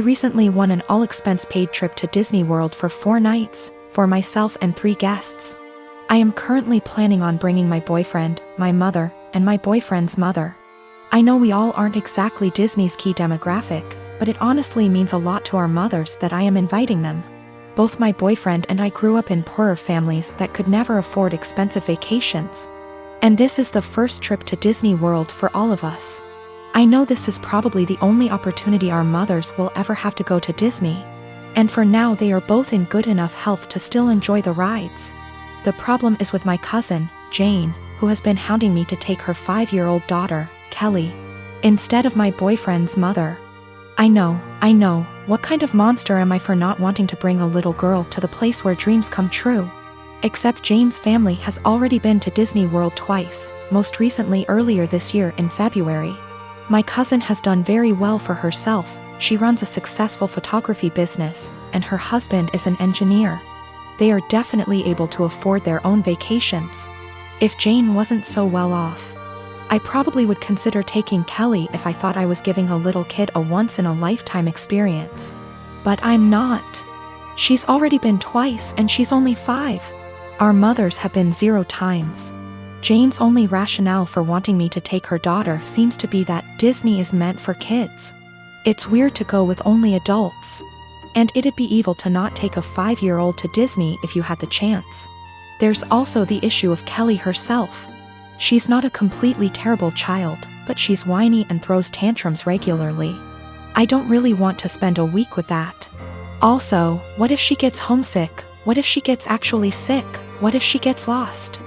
recently won an all-expense-paid trip to Disney World for 4 nights, for myself and 3 guests. I am currently planning on bringing my boyfriend, my mother, and my boyfriend's mother. I know we all aren't exactly Disney's key demographic, but it honestly means a lot to our mothers that I am inviting them. Both my boyfriend and I grew up in poorer families that could never afford expensive vacations. And this is the first trip to Disney World for all of us. I know this is probably the only opportunity our mothers will ever have to go to Disney. And for now they are both in good enough health to still enjoy the rides. The problem is with my cousin, Jane, who has been hounding me to take her 5-year-old daughter, Kelly, instead of my boyfriend's mother. I know, what kind of monster am I for not wanting to bring a little girl to the place where dreams come true? Except Jane's family has already been to Disney World twice, most recently earlier this year in February. My cousin has done very well for herself. She runs a successful photography business, and her husband is an engineer. They are definitely able to afford their own vacations. If Jane wasn't so well off, I probably would consider taking Kelly if I thought I was giving a little kid a once-in-a-lifetime experience. But I'm not. She's already been twice and she's only 5. Our mothers have been 0 times. Jane's only rationale for wanting me to take her daughter seems to be that Disney is meant for kids. It's weird to go with only adults. And it'd be evil to not take a 5-year-old to Disney if you had the chance. There's also the issue of Kelly herself. She's not a completely terrible child, but she's whiny and throws tantrums regularly. I don't really want to spend a week with that. Also, what if she gets homesick? What if she gets actually sick? What if she gets lost?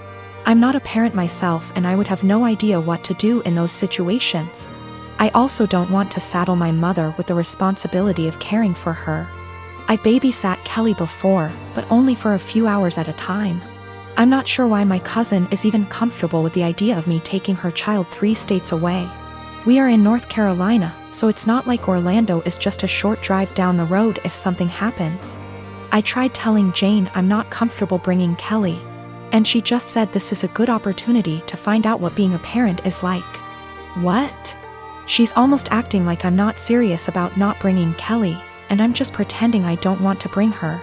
I'm not a parent myself and I would have no idea what to do in those situations. I also don't want to saddle my mother with the responsibility of caring for her. I babysat Kelly before, but only for a few hours at a time. I'm not sure why my cousin is even comfortable with the idea of me taking her child 3 states away. We are in North Carolina, so it's not like Orlando is just a short drive down the road if something happens. I tried telling Jane I'm not comfortable bringing Kelly, and she just said this is a good opportunity to find out what being a parent is like. What? She's almost acting like I'm not serious about not bringing Kelly, and I'm just pretending I don't want to bring her.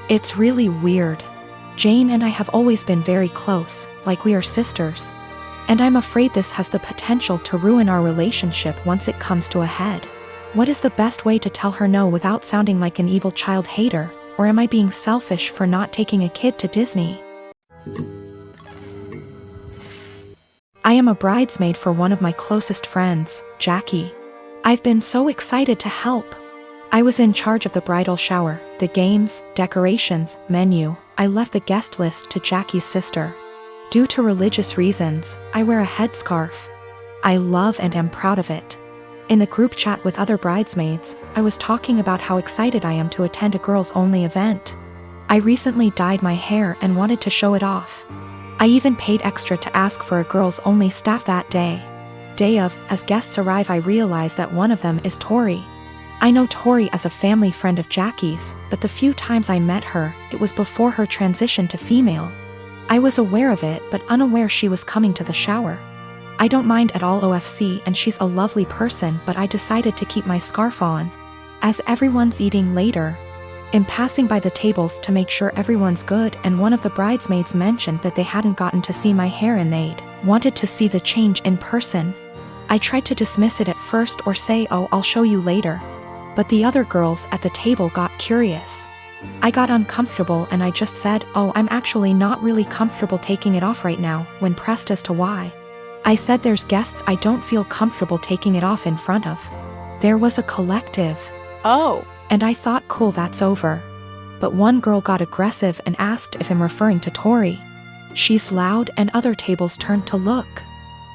It's really weird. Jane and I have always been very close, like we are sisters. And I'm afraid this has the potential to ruin our relationship once it comes to a head. What is the best way to tell her no without sounding like an evil child hater, or am I being selfish for not taking a kid to Disney? I am a bridesmaid for one of my closest friends, Jackie. I've been so excited to help. I was in charge of the bridal shower, the games, decorations, menu. I left the guest list to Jackie's sister. Due to religious reasons, I wear a headscarf. I love and am proud of it. In the group chat with other bridesmaids, I was talking about how excited I am to attend a girls-only event. I recently dyed my hair and wanted to show it off. I even paid extra to ask for a girls-only staff that day. Day of, as guests arrive, I realize that one of them is Tori. I know Tori as a family friend of Jackie's, but the few times I met her, it was before her transition to female. I was aware of it but unaware she was coming to the shower. I don't mind at all OFC and she's a lovely person, but I decided to keep my scarf on. As everyone's eating later, I'm passing by the tables to make sure everyone's good, and one of the bridesmaids mentioned that they hadn't gotten to see my hair and they'd wanted to see the change in person. I tried to dismiss it at first or say, "Oh, I'll show you later." But the other girls at the table got curious. I got uncomfortable and I just said, "Oh, I'm actually not really comfortable taking it off right now," when pressed as to why. I said there's guests I don't feel comfortable taking it off in front of. There was a collective. Oh. And I thought, cool, that's over. But one girl got aggressive and asked if I'm referring to Tori. She's loud and other tables turned to look.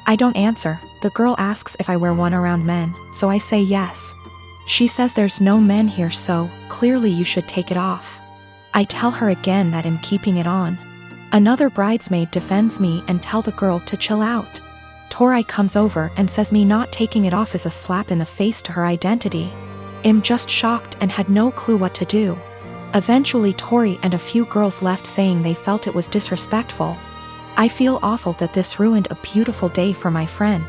I don't answer. The girl asks if I wear one around men, so I say yes. She says there's no men here, so clearly you should take it off. I tell her again that I'm keeping it on. Another bridesmaid defends me and tell the girl to chill out. Tori comes over and says me not taking it off is a slap in the face to her identity. I'm just shocked and had no clue what to do. Eventually Tori and a few girls left saying they felt it was disrespectful. I feel awful that this ruined a beautiful day for my friend.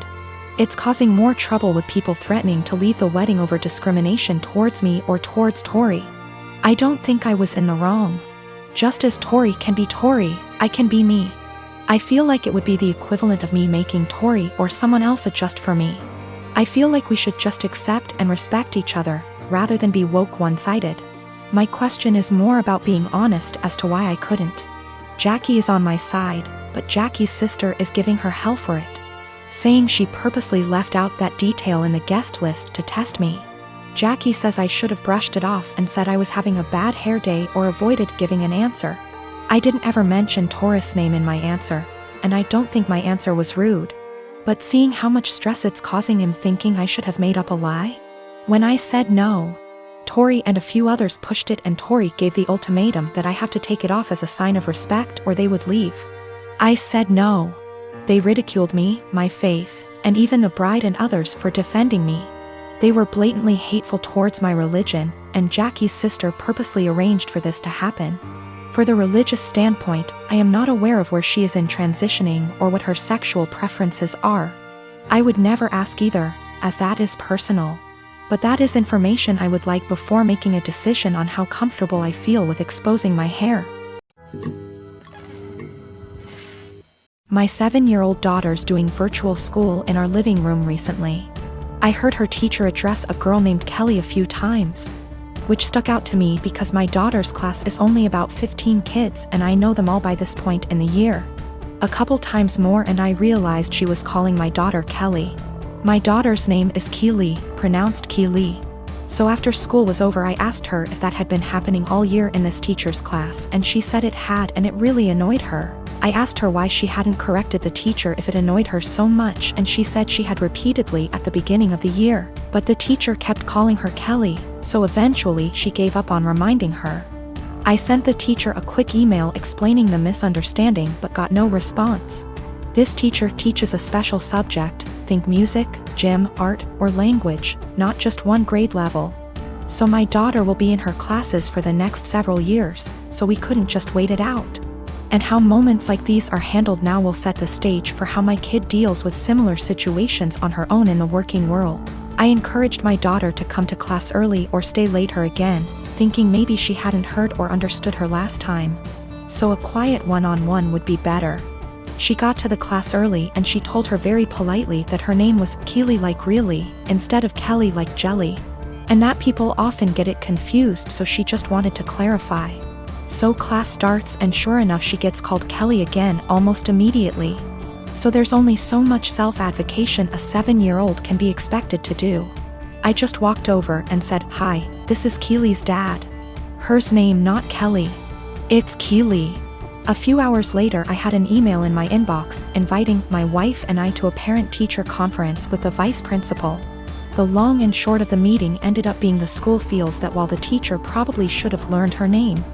It's causing more trouble with people threatening to leave the wedding over discrimination towards me or towards Tori. I don't think I was in the wrong. Just as Tori can be Tori, I can be me. I feel like it would be the equivalent of me making Tori or someone else adjust for me. I feel like we should just accept and respect each other, rather than be woke one-sided. My question is more about being honest as to why I couldn't. Jackie is on my side, but Jackie's sister is giving her hell for it, saying she purposely left out that detail in the guest list to test me. Jackie says I should have brushed it off and said I was having a bad hair day or avoided giving an answer. I didn't ever mention Taurus' name in my answer, and I don't think my answer was rude. But seeing how much stress it's causing him thinking I should have made up a lie? When I said no, Tori and a few others pushed it and Tori gave the ultimatum that I have to take it off as a sign of respect or they would leave. I said no. They ridiculed me, my faith, and even the bride and others for defending me. They were blatantly hateful towards my religion, and Jackie's sister purposely arranged for this to happen. For the religious standpoint, I am not aware of where she is in transitioning or what her sexual preferences are. I would never ask either, as that is personal. But that is information I would like before making a decision on how comfortable I feel with exposing my hair. My 7-year-old daughter's doing virtual school in our living room recently. I heard her teacher address a girl named Kelly a few times, which stuck out to me because my daughter's class is only about 15 kids and I know them all by this point in the year. A couple times more and I realized she was calling my daughter Kelly. My daughter's name is Keely, pronounced Keely. So after school was over I asked her if that had been happening all year in this teacher's class and she said it had and it really annoyed her. I asked her why she hadn't corrected the teacher if it annoyed her so much and she said she had repeatedly at the beginning of the year, but the teacher kept calling her Kelly, so eventually she gave up on reminding her. I sent the teacher a quick email explaining the misunderstanding but got no response. This teacher teaches a special subject, think music, gym, art, or language, not just one grade level. So my daughter will be in her classes for the next several years, so we couldn't just wait it out. And how moments like these are handled now will set the stage for how my kid deals with similar situations on her own in the working world. I encouraged my daughter to come to class early or stay later again, thinking maybe she hadn't heard or understood her last time. So a quiet one-on-one would be better. She got to the class early and she told her very politely that her name was Keely like really, instead of Kelly like jelly. And that people often get it confused, so she just wanted to clarify. So class starts and sure enough she gets called Kelly again almost immediately. So there's only so much self-advocation a 7-year-old can be expected to do. I just walked over and said, "Hi, this is Keely's dad. Her's name not Kelly. It's Keely." A few hours later I had an email in my inbox inviting my wife and I to a parent-teacher conference with the vice principal. The long and short of the meeting ended up being the school feels that while the teacher probably should have learned her name,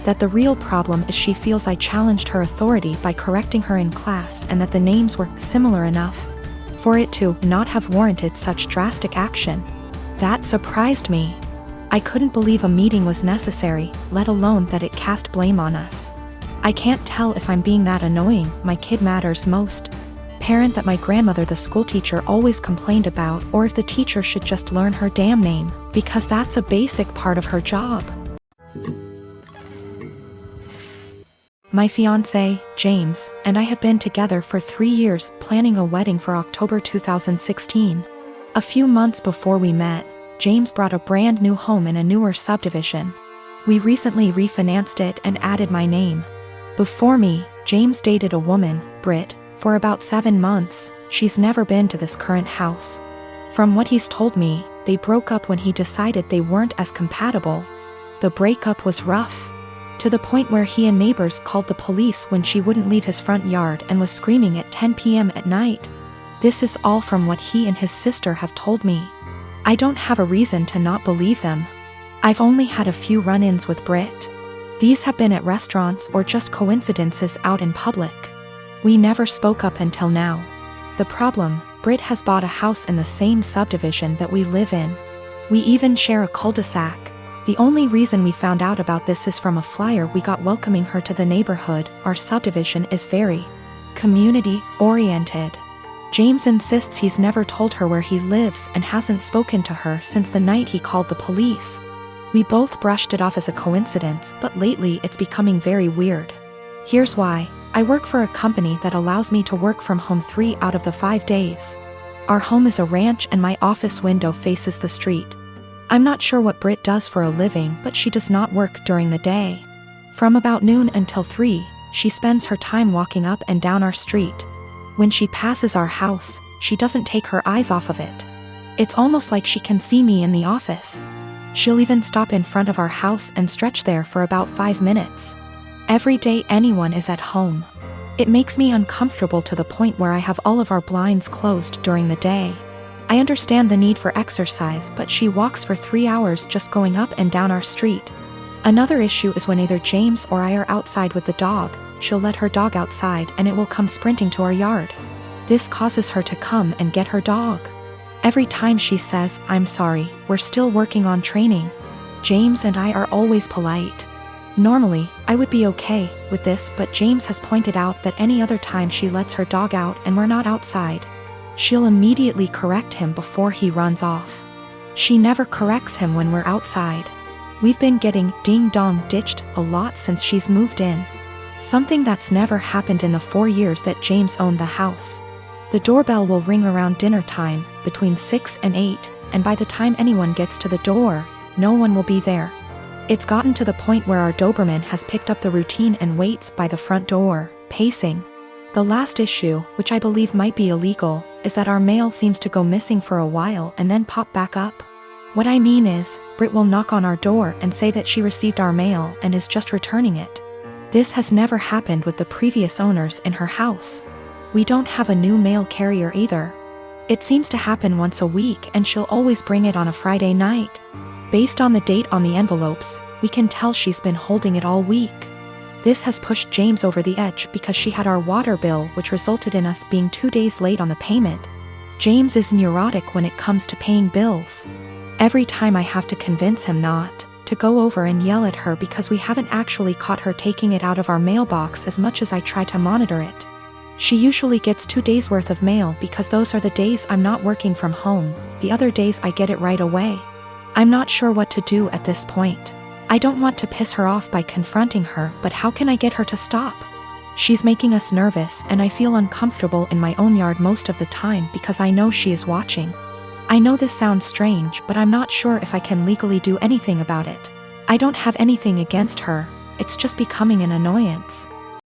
that the real problem is she feels I challenged her authority by correcting her in class and that the names were similar enough for it to not have warranted such drastic action. That surprised me. I couldn't believe a meeting was necessary, let alone that it cast blame on us. I can't tell if I'm being that annoying, my kid matters most parent that my grandmother the school teacher always complained about, or if the teacher should just learn her damn name, because that's a basic part of her job. My fiancé, James, and I have been together for 3 years, planning a wedding for October 2016. A few months before we met, James brought a brand new home in a newer subdivision. We recently refinanced it and added my name. Before me, James dated a woman, Britt, for about 7 months. She's never been to this current house. From what he's told me, they broke up when he decided they weren't as compatible. The breakup was rough, to the point where he and neighbors called the police when she wouldn't leave his front yard and was screaming at 10 p.m. at night. This is all from what he and his sister have told me. I don't have a reason to not believe them. I've only had a few run-ins with Britt. These have been at restaurants or just coincidences out in public. We never spoke up until now. The problem, Britt has bought a house in the same subdivision that we live in. We even share a cul-de-sac. The only reason we found out about this is from a flyer we got welcoming her to the neighborhood. Our subdivision is very community-oriented. James insists he's never told her where he lives and hasn't spoken to her since the night he called the police. We both brushed it off as a coincidence, but lately it's becoming very weird. Here's why. I work for a company that allows me to work from home 3 out of the 5 days. Our home is a ranch and my office window faces the street. I'm not sure what Britt does for a living, but she does not work during the day. From about noon until 3, she spends her time walking up and down our street. When she passes our house, she doesn't take her eyes off of it. It's almost like she can see me in the office. She'll even stop in front of our house and stretch there for about 5 minutes. Every day anyone is at home. It makes me uncomfortable to the point where I have all of our blinds closed during the day. I understand the need for exercise, but she walks for 3 hours just going up and down our street. Another issue is when either James or I are outside with the dog, she'll let her dog outside and it will come sprinting to our yard. This causes her to come and get her dog. Every time she says, "I'm sorry, we're still working on training." James and I are always polite. Normally, I would be okay with this, but James has pointed out that any other time she lets her dog out and we're not outside, she'll immediately correct him before he runs off. She never corrects him when we're outside. We've been getting ding-dong ditched a lot since she's moved in. Something that's never happened in the 4 years that James owned the house. The doorbell will ring around dinner time, between 6 and 8, and by the time anyone gets to the door, no one will be there. It's gotten to the point where our Doberman has picked up the routine and waits by the front door, pacing. The last issue, which I believe might be illegal, is that our mail seems to go missing for a while and then pop back up. What I mean is, Britt will knock on our door and say that she received our mail and is just returning it. This has never happened with the previous owners in her house. We don't have a new mail carrier either. It seems to happen once a week and she'll always bring it on a Friday night. Based on the date on the envelopes, we can tell she's been holding it all week. This has pushed James over the edge because she had our water bill, which resulted in us being 2 days late on the payment. James is neurotic when it comes to paying bills. Every time I have to convince him not to go over and yell at her because we haven't actually caught her taking it out of our mailbox as much as I try to monitor it. She usually gets 2 days worth of mail because those are the days I'm not working from home. The other days I get it right away. I'm not sure what to do at this point. I don't want to piss her off by confronting her, but how can I get her to stop? She's making us nervous and I feel uncomfortable in my own yard most of the time because I know she is watching. I know this sounds strange, but I'm not sure if I can legally do anything about it. I don't have anything against her, it's just becoming an annoyance.